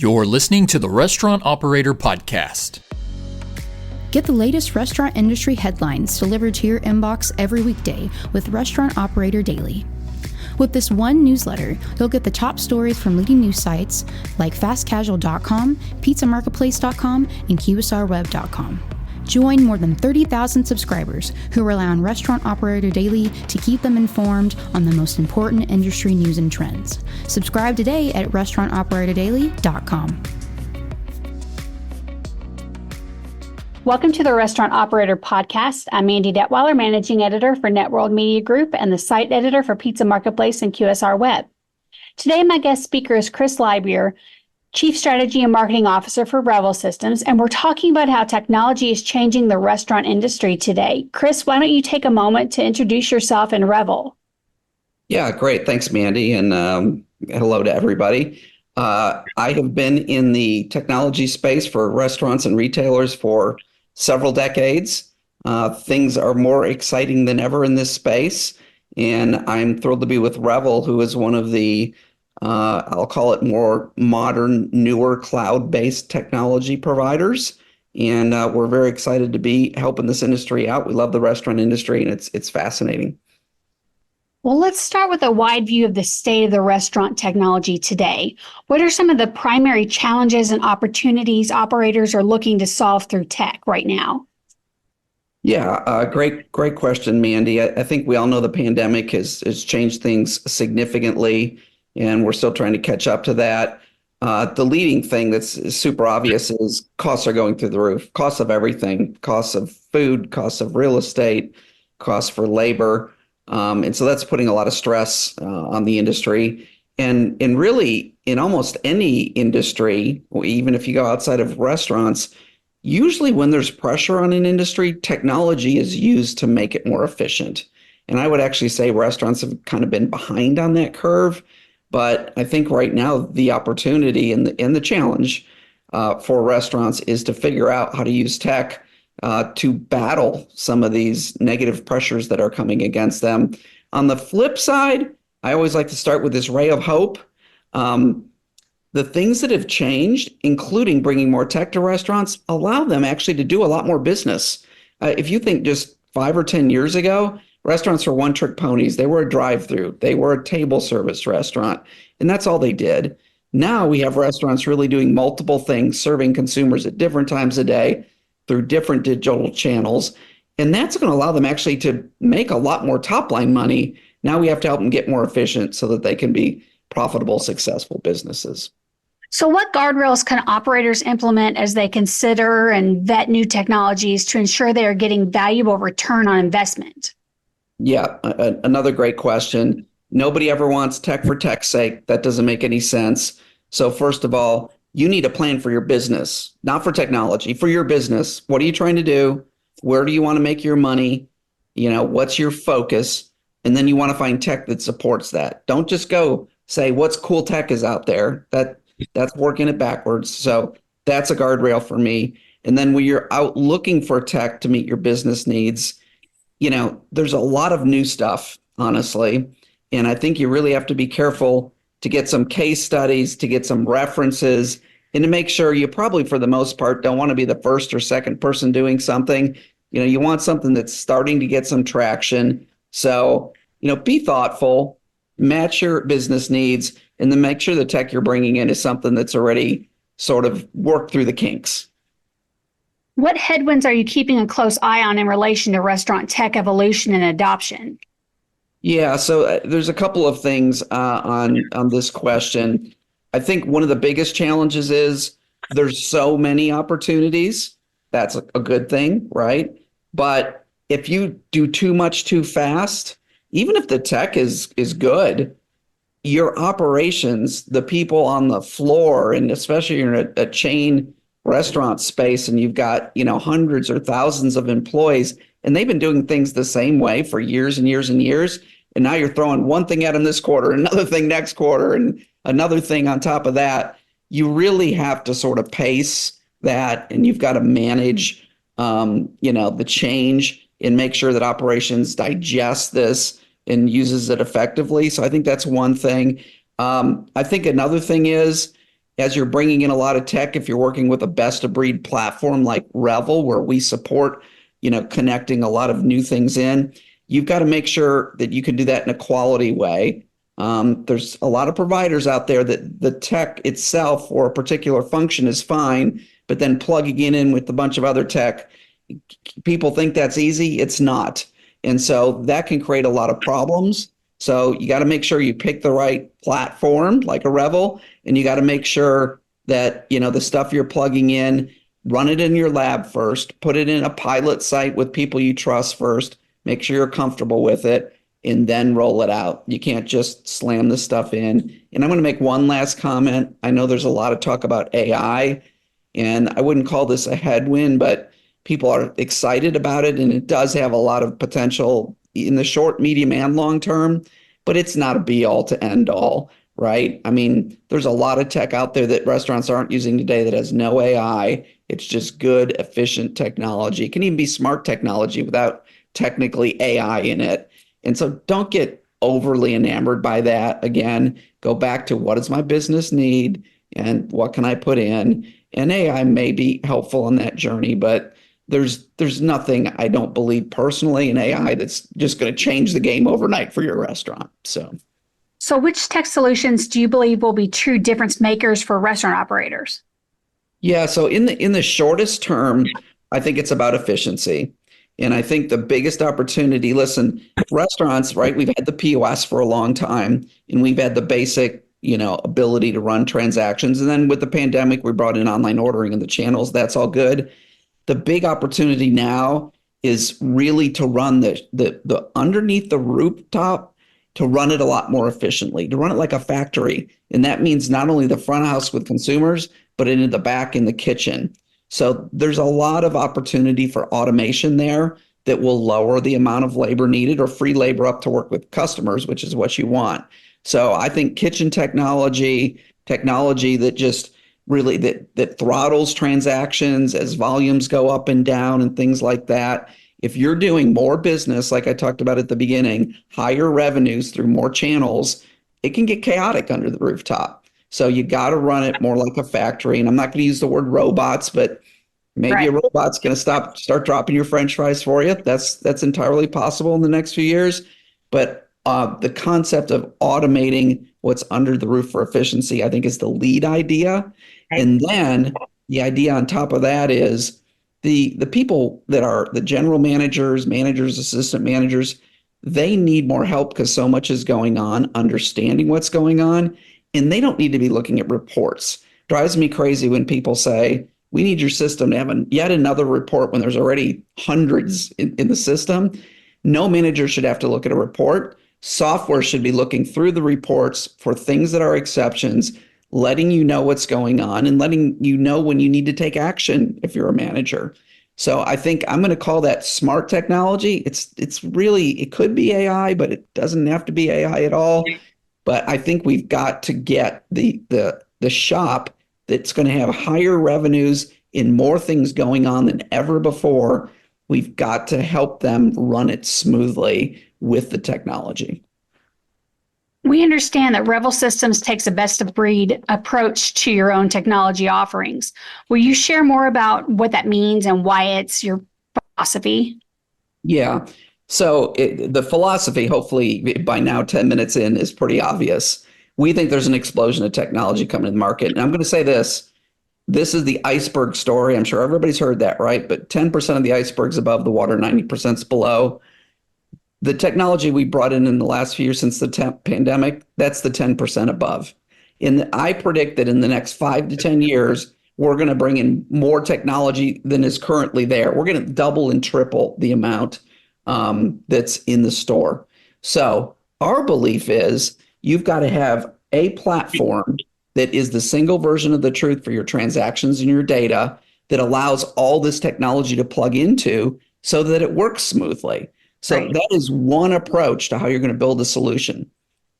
You're listening to the Restaurant Operator Podcast. Get the latest restaurant industry headlines delivered to your inbox every weekday with Restaurant Operator Daily. With this one newsletter, you'll get the top stories from leading news sites like fastcasual.com, pizzamarketplace.com, and qsrweb.com. Join more than 30,000 subscribers who rely on Restaurant Operator Daily to keep them informed on the most important industry news and trends. Subscribe today at restaurantoperatordaily.com. Welcome to the Restaurant Operator Podcast. I'm Mandy Detwiler, Managing Editor for Networld Media Group and the Site Editor for Pizza Marketplace and QSR Web. Today, my guest speaker is Chris Lybeer, Chief Strategy and Marketing Officer for Revel Systems, and we're talking about how technology is changing the restaurant industry today. Chris, why don't you take a moment to introduce yourself and Revel? Yeah, great. Thanks, Mandy, and hello to everybody. I have been in the technology space for restaurants and retailers for several decades. Things are more exciting than ever in this space, and I'm thrilled to be with Revel, who is one of the I'll call it more modern, newer cloud-based technology providers. And we're very excited to be helping this industry out. We love the restaurant industry, and it's fascinating. Well, let's start with a wide view of the state of the restaurant technology today. What are some of the primary challenges and opportunities operators are looking to solve through tech right now? Yeah, great question, Mandy. I think we all know the pandemic has changed things significantly, and we're still trying to catch up to that. The leading thing that's super obvious is costs are going through the roof. Costs of everything, costs of food, costs of real estate, costs for labor. And so that's putting a lot of stress on the industry. And really, in almost any industry, even if you go outside of restaurants, usually when there's pressure on an industry, technology is used to make it more efficient. And I would actually say restaurants have kind of been behind on that curve. But I think right now the opportunity and the challenge for restaurants is to figure out how to use tech to battle some of these negative pressures that are coming against them. On the flip side, I always like to start with this ray of hope. The things that have changed, including bringing more tech to restaurants, allow them actually to do a lot more business. If you think just 5 or 10 years ago, restaurants were one-trick ponies. They were a drive-through. They were a table service restaurant, and that's all they did. Now we have restaurants really doing multiple things, serving consumers at different times a day through different digital channels, and that's going to allow them actually to make a lot more top-line money. Now we have to help them get more efficient so that they can be profitable, successful businesses. So what guardrails can operators implement as they consider and vet new technologies to ensure they are getting valuable return on investment? Yeah, another great question. Nobody ever wants tech for tech's sake. That doesn't make any sense. So first of all, you need a plan for your business, not for technology, for your business. What are you trying to do? Where do you want to make your money? What's your focus? And then you want to find tech that supports that. Don't just go say, what's cool tech is out there? That's working it backwards. So that's a guardrail for me. And then when you're out looking for tech to meet your business needs, there's a lot of new stuff, honestly. And I think you really have to be careful to get some case studies, to get some references, and to make sure you probably, for the most part, don't want to be the first or second person doing something. You want something that's starting to get some traction. So, be thoughtful, match your business needs, and then make sure the tech you're bringing in is something that's already sort of worked through the kinks. What headwinds are you keeping a close eye on in relation to restaurant tech evolution and adoption? Yeah, so there's a couple of things on this question. I think one of the biggest challenges is there's so many opportunities. That's a good thing, right? But if you do too much too fast, even if the tech is good, your operations, the people on the floor, and especially you're in a chain restaurant space and you've got, hundreds or thousands of employees, and they've been doing things the same way for years and years and years. And now you're throwing one thing at them this quarter, another thing next quarter, and another thing on top of that. You really have to sort of pace that, and you've got to manage, the change and make sure that operations digest this and uses it effectively. So I think that's one thing. I think another thing is as you're bringing in a lot of tech, if you're working with a best of breed platform like Revel, where we support, connecting a lot of new things in, you've got to make sure that you can do that in a quality way. There's a lot of providers out there that the tech itself or a particular function is fine, but then plugging it in with a bunch of other tech, people think that's easy. It's not. And so that can create a lot of problems. So you got to make sure you pick the right platform like a Revel, and you got to make sure that, the stuff you're plugging in, run it in your lab first, put it in a pilot site with people you trust first, make sure you're comfortable with it, and then roll it out. You can't just slam this stuff in. And I'm going to make one last comment. I know there's a lot of talk about AI, and I wouldn't call this a headwind, but people are excited about it, and it does have a lot of potential in the short, medium, and long term, but it's not a be all to end all, right? I mean, there's a lot of tech out there that restaurants aren't using today that has no AI. It's just good, efficient technology. It can even be smart technology without technically AI in it. And so don't get overly enamored by that. Again, go back to what does my business need and what can I put in? And AI may be helpful on that journey, but there's nothing, I don't believe personally, in AI that's just going to change the game overnight for your restaurant. So which tech solutions do you believe will be true difference makers for restaurant operators? Yeah, so in the shortest term, I think it's about efficiency. And I think the biggest opportunity, listen, restaurants, right? We've had the POS for a long time, and we've had the basic, ability to run transactions. And then with the pandemic, we brought in online ordering and the channels. That's all good. The big opportunity now is really to run the underneath the rooftop, to run it a lot more efficiently, to run it like a factory. And that means not only the front of house with consumers, but into the back in the kitchen. So there's a lot of opportunity for automation there that will lower the amount of labor needed or free labor up to work with customers, which is what you want. So I think kitchen technology that just really that throttles transactions as volumes go up and down and things like that. If you're doing more business, like I talked about at the beginning, higher revenues through more channels, it can get chaotic under the rooftop. So you got to run it more like a factory. And I'm not going to use the word robots, but maybe a robot's going to start dropping your French fries for you. That's entirely possible in the next few years. But the concept of automating what's under the roof for efficiency, I think, is the lead idea. And then the idea on top of that is the people that are the general managers, assistant managers, they need more help because so much is going on, understanding what's going on. And they don't need to be looking at reports. Drives me crazy when people say, we need your system to have yet another report when there's already hundreds in the system. No manager should have to look at a report. Software should be looking through the reports for things that are exceptions, letting you know what's going on and letting you know when you need to take action if you're a manager. So I think I'm going to call that smart technology. It's really, it could be AI, but it doesn't have to be AI at all. But I think we've got to get the shop that's going to have higher revenues and more things going on than ever before. We've got to help them run it smoothly with the technology. We understand that Revel Systems takes a best of breed approach to your own technology offerings. Will you share more about what that means and why it's your philosophy? Yeah. So the philosophy, hopefully by now 10 minutes in, is pretty obvious. We think there's an explosion of technology coming to the market. And I'm going to say this is the iceberg story. I'm sure everybody's heard that, right? But 10% of the iceberg's above the water, 90% is below. The technology we brought in the last few years since the pandemic, that's the 10% above. And I predict that in the next 5 to 10 years, we're going to bring in more technology than is currently there. We're going to double and triple the amount that's in the store. So our belief is you've got to have a platform that is the single version of the truth for your transactions and your data that allows all this technology to plug into so that it works smoothly. So that is one approach to how you're going to build a solution.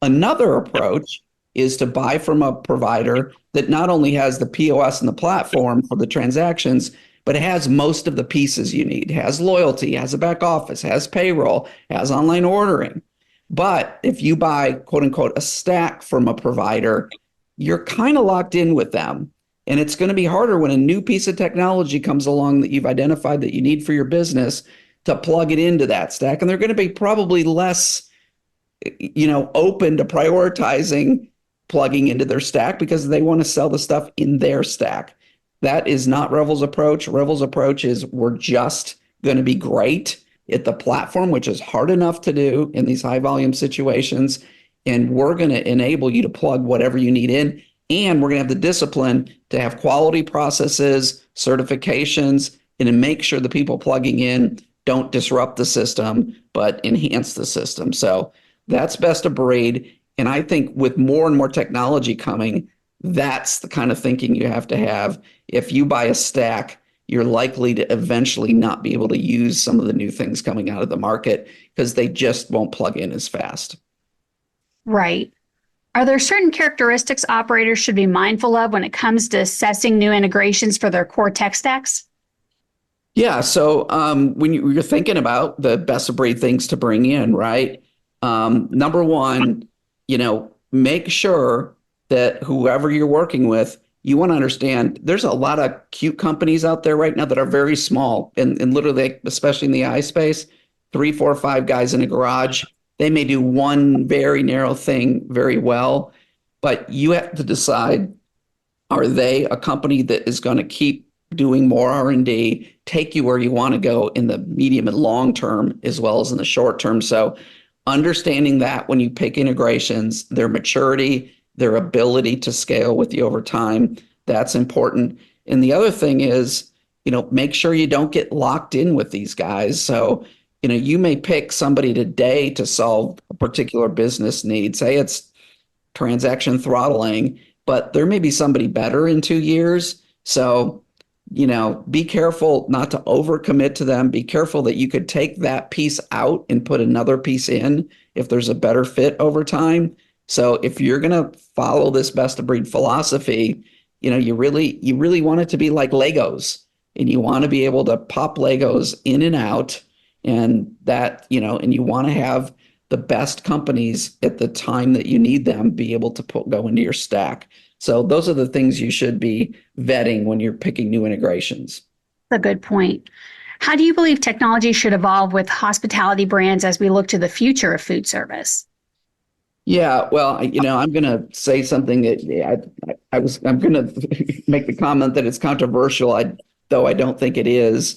Another approach is to buy from a provider that not only has the POS and the platform for the transactions, but it has most of the pieces you need. It has loyalty, has a back office, has payroll, has online ordering. But if you buy, quote unquote, a stack from a provider, you're kind of locked in with them. And it's going to be harder when a new piece of technology comes along that you've identified that you need for your business to plug it into that stack. And they're going to be probably less, open to prioritizing plugging into their stack because they want to sell the stuff in their stack. That is not Revel's approach. Revel's approach is we're just going to be great at the platform, which is hard enough to do in these high volume situations. And we're going to enable you to plug whatever you need in. And we're going to have the discipline to have quality processes, certifications, and to make sure the people plugging in don't disrupt the system, but enhance the system. So that's best of breed. And I think with more and more technology coming, that's the kind of thinking you have to have. If you buy a stack, you're likely to eventually not be able to use some of the new things coming out of the market because they just won't plug in as fast. Right. Are there certain characteristics operators should be mindful of when it comes to assessing new integrations for their core tech stacks? Yeah. So when you're thinking about the best of breed things to bring in, right? Number one, make sure that whoever you're working with, you want to understand there's a lot of cute companies out there right now that are very small and literally, especially in the AI space, 3, 4, 5 guys in a garage. They may do one very narrow thing very well, but you have to decide, are they a company that is going to keep doing more R&D, take you where you want to go in the medium and long term, as well as in the short term? So understanding that when you pick integrations, their maturity, their ability to scale with you over time, that's important. And the other thing is, make sure you don't get locked in with these guys. So you may pick somebody today to solve a particular business need. Say it's transaction throttling, but there may be somebody better in 2 years. So, be careful not to overcommit to them. Be careful that you could take that piece out and put another piece in if there's a better fit over time. So if you're going to follow this best of breed philosophy, you really want it to be like Legos, and you want to be able to pop Legos in and out. And that, and you want to have the best companies at the time that you need them be able to go into your stack. So those are the things you should be vetting when you're picking new integrations. That's a good point. How do you believe technology should evolve with hospitality brands as we look to the future of food service? Yeah, well, I'm going to say something that I'm going to make the comment that it's controversial, though I don't think it is.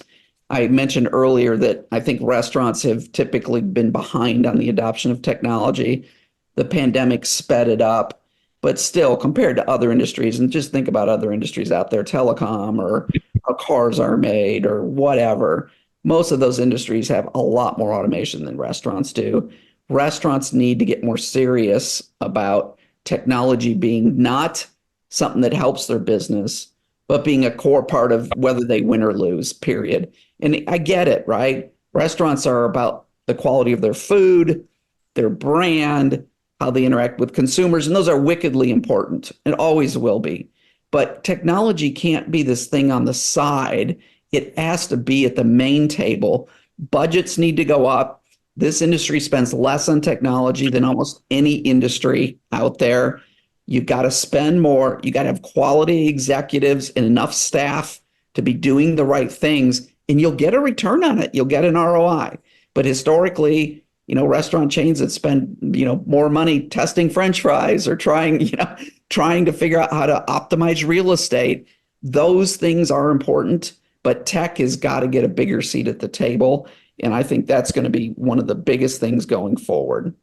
I mentioned earlier that I think restaurants have typically been behind on the adoption of technology. The pandemic sped it up, but still compared to other industries, and just think about other industries out there, telecom or how cars are made or whatever, most of those industries have a lot more automation than restaurants do. Restaurants need to get more serious about technology being not something that helps their business, but being a core part of whether they win or lose, period. And I get it, right? Restaurants are about the quality of their food, their brand, how they interact with consumers, and those are wickedly important and always will be. But technology can't be this thing on the side. It has to be at the main table. Budgets need to go up. This industry spends less on technology than almost any industry out there. You've got to spend more. You got to have quality executives and enough staff to be doing the right things, and you'll get a return on it. You'll get an ROI. But historically, restaurant chains that spend, more money testing French fries or trying to figure out how to optimize real estate, those things are important, but tech has got to get a bigger seat at the table. And I think that's going to be one of the biggest things going forward.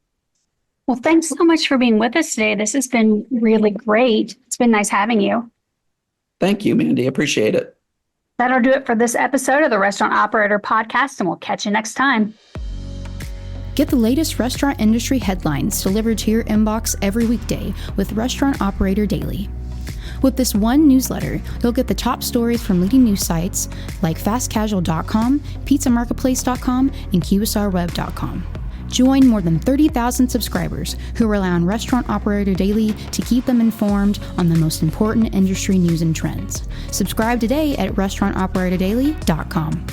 Well, thanks so much for being with us today. This has been really great. It's been nice having you. Thank you, Mandy. Appreciate it. That'll do it for this episode of the Restaurant Operator Podcast, and we'll catch you next time. Get the latest restaurant industry headlines delivered to your inbox every weekday with Restaurant Operator Daily. With this one newsletter, you'll get the top stories from leading news sites like fastcasual.com, pizzamarketplace.com, and qsrweb.com. Join more than 30,000 subscribers who rely on Restaurant Operator Daily to keep them informed on the most important industry news and trends. Subscribe today at restaurantoperatordaily.com.